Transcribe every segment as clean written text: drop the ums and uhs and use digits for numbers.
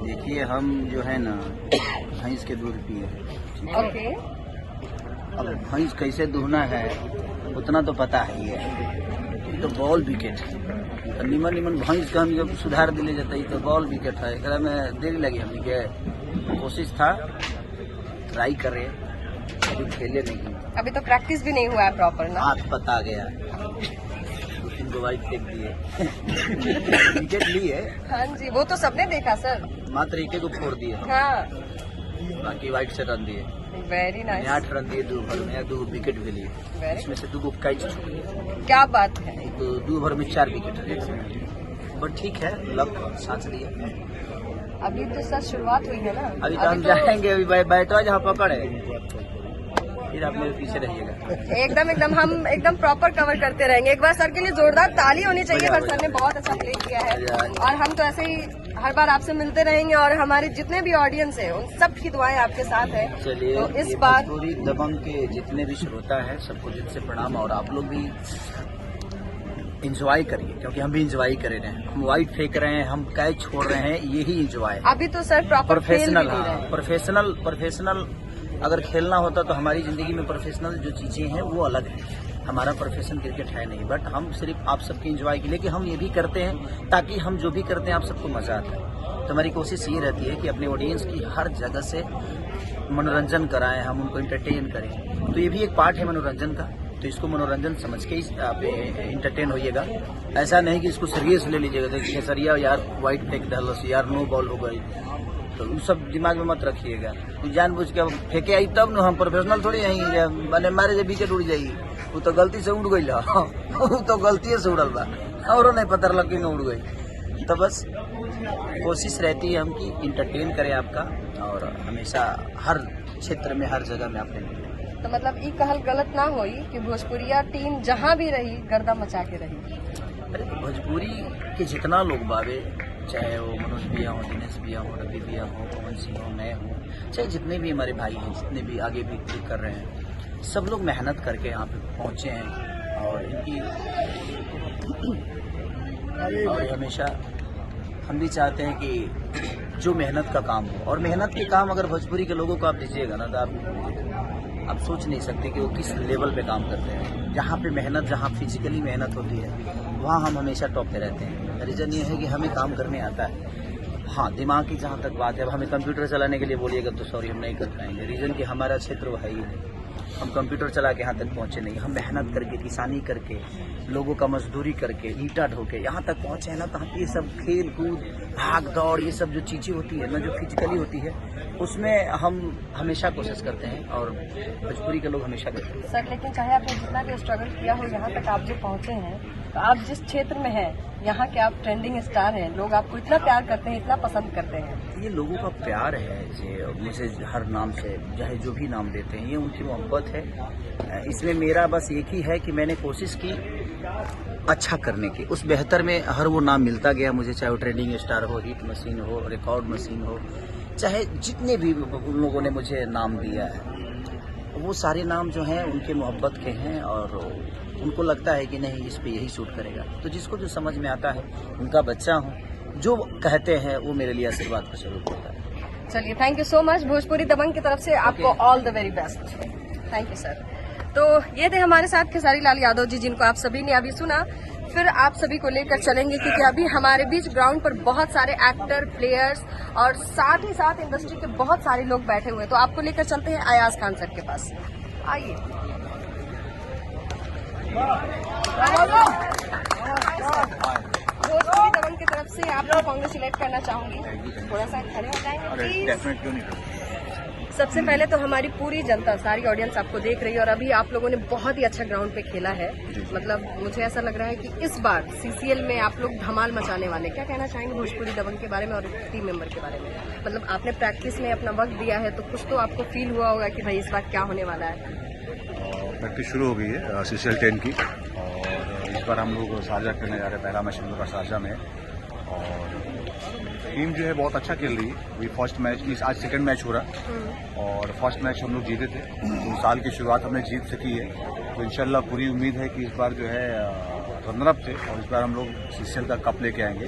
देखिए हम जो है ना भैंस के दूध पिए। ओके। अब भैंस कैसे दूहना है उतना तो पता ही है। ये तो बॉल विकेट है। निमन निमन भैंस का हम जब सुधार दिले जाता है तो बॉल विकेट है। एकरा में देरी लगी हमनी के। कोशिश था ट्राई करे, अभी खेले नहीं। अभी तो प्रैक्टिस भी नहीं हुआ है प्रॉपर ना। हाथ पता गया, 2-3 वाइट फेंक दिए। विकेट लिए, हाँ जी, वो तो सबने देखा सर। मात्र एक को फोड़ दिए, हाँ, बाकी वाइट से रन दिए। Very nice. 8 रन दिए 2 ओवर में, 2 विकेट भी लिए। इसमें से 2 कैच छूट गए। क्या बात है। तो 2 ओवर में 4 विकेट लिए। बट ठीक है, लक साथ दिए। अभी तो सर शुरुआत हुई है ना। अभी तो हम जाएंगे, अभी बैठो जहाँ पकड़े, फिर आप मेरे पीछे रहिएगा। एकदम हम एकदम प्रॉपर कवर करते रहेंगे। एक बार सर के लिए जोरदार ताली होनी चाहिए। पर सर ने बहुत अच्छा प्ले किया है और हम तो ऐसे ही हर बार आपसे मिलते रहेंगे और हमारे जितने भी ऑडियंस है उन सब की दुआएं आपके साथ है। चलिए, तो इस बार पूरी दबंग के जितने भी श्रोता है सबको दिल से प्रणाम। और आप लोग भी इंजॉय करिए, क्योंकि हम भी इंजॉय कर रहे हैं। हम वाइट फेंक रहे हैं, हम कैच छोड़ रहे हैं, यही इंजॉय। अभी तो सर प्रॉपर प्रोफेशनल, प्रोफेशनल अगर खेलना होता तो हमारी जिंदगी में प्रोफेशनल जो चीजें हैं वो अलग है। हमारा प्रोफेशन क्रिकेट है नहीं, बट हम सिर्फ आप सबके एंजॉय के लिए कि हम ये भी करते हैं ताकि हम जो भी करते हैं आप सबको मजा आता है। तो हमारी कोशिश ये रहती है कि अपने ऑडियंस की हर जगह से मनोरंजन कराएं, हम उनको एंटरटेन करें। तो ये भी एक पार्ट है मनोरंजन का, तो इसको मनोरंजन समझ के आप एंटरटेन होइएगा। ऐसा नहीं कि इसको सीरियस ले लीजिएगा। देखिए सरिया यार वाइट फेंक दहलस यार, नो बॉल हो गई, तो वो सब दिमाग में मत रखिएगा। जानबूझ के फेंके आई तब न, हम प्रोफेशनल थोड़ी आई मैंने मारे जब विकेट उड़ जाई। वो तो गलती से उड़ गई, वो तो गलती से उड़ल बा और नहीं पता लग कि उड़ गई। तो बस कोशिश रहती है हम की इंटरटेन करें आपका, और हमेशा हर क्षेत्र में हर जगह में आपने। तो मतलब ये कहल गलत ना होई कि भोजपुरिया टीम जहाँ भी रही गर्दा मचा के रही। अरे तो भोजपुरी के जितना लोग बावे, चाहे वो मनोज भैया हो, दिनेश भैया हो, रवि भैया हो, पवन सिंह हो, मैं हूँ, चाहे जितने भी हमारे भाई हैं, जितने भी आगे भी कर रहे हैं, सब लोग मेहनत करके यहाँ पे पहुँचे हैं। और इनकी और हमेशा हम भी चाहते हैं कि जो मेहनत का काम हो, और मेहनत के काम अगर भोजपुरी के लोगों को आप दीजिएगा ना तो आप सोच नहीं सकते कि वो किस लेवल पे काम करते हैं। जहाँ पे मेहनत, जहाँ फिजिकली मेहनत होती है, वहाँ हम हमेशा टॉप पे रहते हैं। रीज़न ये है कि हमें काम करने आता है। हाँ, दिमाग की जहाँ तक बात है, अब हमें कंप्यूटर चलाने के लिए बोलिएगा तो सॉरी हम नहीं कर पाएंगे। रीज़न कि हमारा क्षेत्र वो है ही नहीं। हम कंप्यूटर चला के यहाँ तक पहुँचे नहीं। हम मेहनत करके, किसानी करके, लोगों का मजदूरी करके, ईंटा ढोके यहाँ तक पहुँचे हैं ना। तो ये सब खेल कूद, भाग दौड़, ये सब जो चीज़ें होती है ना, जो फिजिकली होती है, उसमें हम हमेशा कोशिश करते हैं और भोजपुरी के लोग हमेशा करते हैं। सर लेकिन चाहे आपने जितना भी स्ट्रगल किया हो, यहाँ तक आप जो पहुँचे हैं, तो आप जिस क्षेत्र में हैं यहाँ के आप ट्रेंडिंग स्टार हैं। लोग आपको इतना प्यार करते हैं, इतना पसंद करते हैं। ये लोगों का प्यार है, मुझे हर नाम से चाहे जो भी नाम देते हैं, ये उनकी मोहब्बत है। इसमें मेरा बस एक ही है कि मैंने कोशिश की अच्छा करने की, उस बेहतर में हर वो नाम मिलता गया मुझे, चाहे वो ट्रेंडिंग स्टार हो, हिट मशीन हो, रिकॉर्ड मशीन हो, चाहे जितने भी उन लोगों ने मुझे नाम दिया है, वो सारे नाम जो हैं उनके मोहब्बत के हैं। और उनको लगता है कि नहीं इस पे यही सूट करेगा। तो जिसको जो समझ में आता है, उनका बच्चा हूँ, जो कहते हैं वो मेरे लिए आशीर्वाद का स्वरूप होता है। चलिए, thank you so much. Bhojpuri Dabang की तरफ से आपको all the very best. Thank you sir. तो ये थे हमारे साथ खेसारी लाल यादव जी, जिनको आप सभी ने अभी सुना। फिर आप सभी को लेकर चलेंगे क्योंकि अभी हमारे बीच ग्राउंड पर बहुत सारे एक्टर, प्लेयर्स और साथ ही साथ इंडस्ट्री के बहुत सारे लोग बैठे हुए हैं। तो आपको लेकर चलते हैं अयाज खान सर के पास। आइए। भोजपुरी दबंग की तरफ से आपको कांग्रेचुलेट करना चाहूंगी। थोड़ा सा खड़े हो जाएंगे। सबसे पहले तो हमारी पूरी जनता, सारी ऑडियंस आपको देख रही है और अभी आप लोगों ने बहुत ही अच्छा ग्राउंड पे खेला है। मतलब मुझे ऐसा लग रहा है कि इस बार सीसीएल में आप लोग धमाल मचाने वाले। क्या कहना चाहेंगे भोजपुरी दबंग के बारे में और टीम मेंबर के बारे में? मतलब आपने प्रैक्टिस में अपना वक्त दिया है तो कुछ तो आपको फील हुआ होगा कि भाई इस बार क्या होने वाला है। प्रैक्टिस शुरू हो गई है सीसीएल 10 की, और इस बार हम लोग शारजा खेलने जा रहे हैं। पहला मैच हम लोग का शारजा में, और टीम जो है बहुत अच्छा खेल रही है। अभी फर्स्ट मैच, आज सेकंड मैच हो रहा, और फर्स्ट मैच हम लोग जीते थे, तो साल की शुरुआत हमने जीत सकी है। तो इंशाल्लाह पूरी उम्मीद है कि इस बार जो है रनर अप थे, और इस बार हम लोग सीसीएल का कप लेके आएंगे।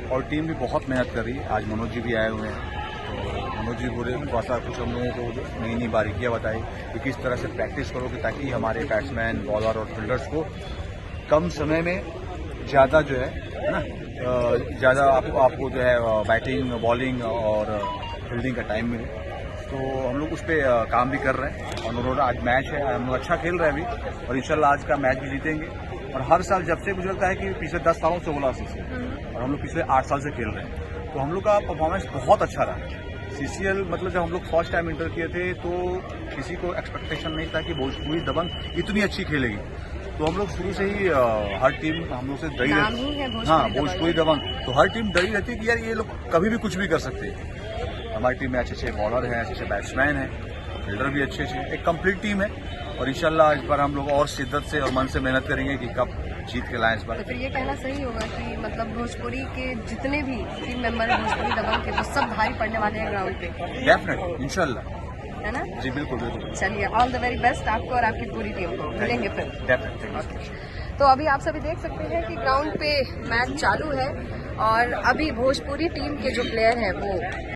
और टीम भी बहुत मेहनत कर रही है। आज मनोज जी भी आए हुए हैं, तो मनोज जी पूरे थोड़ा सा कुछ हम लोगों को नई नई बारीकियाँ बताई कि किस तरह से प्रैक्टिस करोगे ताकि हमारे बैट्समैन, बॉलर और फील्डर्स को कम समय में ज़्यादा जो है ना ज़्यादा आपको जो है बैटिंग, बॉलिंग और फील्डिंग का टाइम मिले। तो हम लोग उस पर काम भी कर रहे हैं और उन्होंने आज मैच है, हम लोग अच्छा खेल रहे हैं अभी और इंशाल्लाह आज का मैच भी जीतेंगे। और हर साल जब से मुझे लगता है कि पिछले 10 सालों से बोला सीसीएल और हम लोग पिछले 8 साल से खेल रहे हैं, तो हम लोग का परफॉर्मेंस बहुत अच्छा रहा। सीसीएल मतलब जब हम लोग फर्स्ट टाइम इंटर किए थे तो किसी को एक्सपेक्टेशन नहीं था कि भोजपुरी दबंग इतनी अच्छी खेलेगी। तो हम लोग शुरू से ही हर टीम हम लोग से डरी रहती है। हाँ, भोजपुरी दबंग, तो हर टीम डरी रहती है कि यार ये लोग कभी भी कुछ भी कर सकते हैं। हमारी टीम में अच्छे अच्छे बॉलर हैं, अच्छे अच्छे बैट्समैन हैं, फील्डर भी अच्छे अच्छे, एक कंप्लीट टीम है। और इंशाल्लाह इस बार हम लोग और शिद्दत से और मन से मेहनत करेंगे कि कब जीत के लाएं इस बार। तो फिर ये कहना सही होगा कि मतलब भोजपुरी के जितने भी टीम मेंबर भोजपुरी दबंग के वो सब भारी पड़ने वाले हैं ग्राउंड पे? डेफिनेटली, इंशाल्लाह, है ना? जी बिल्कुल बिल्कुल। चलिए, ऑल द वेरी बेस्ट आपको और आपकी पूरी टीम को। मिलेंगे फिर। डेफिनेटली। तो अभी आप सभी देख सकते हैं कि ग्राउंड पे मैच चालू है और अभी भोजपुरी टीम के जो प्लेयर हैं वो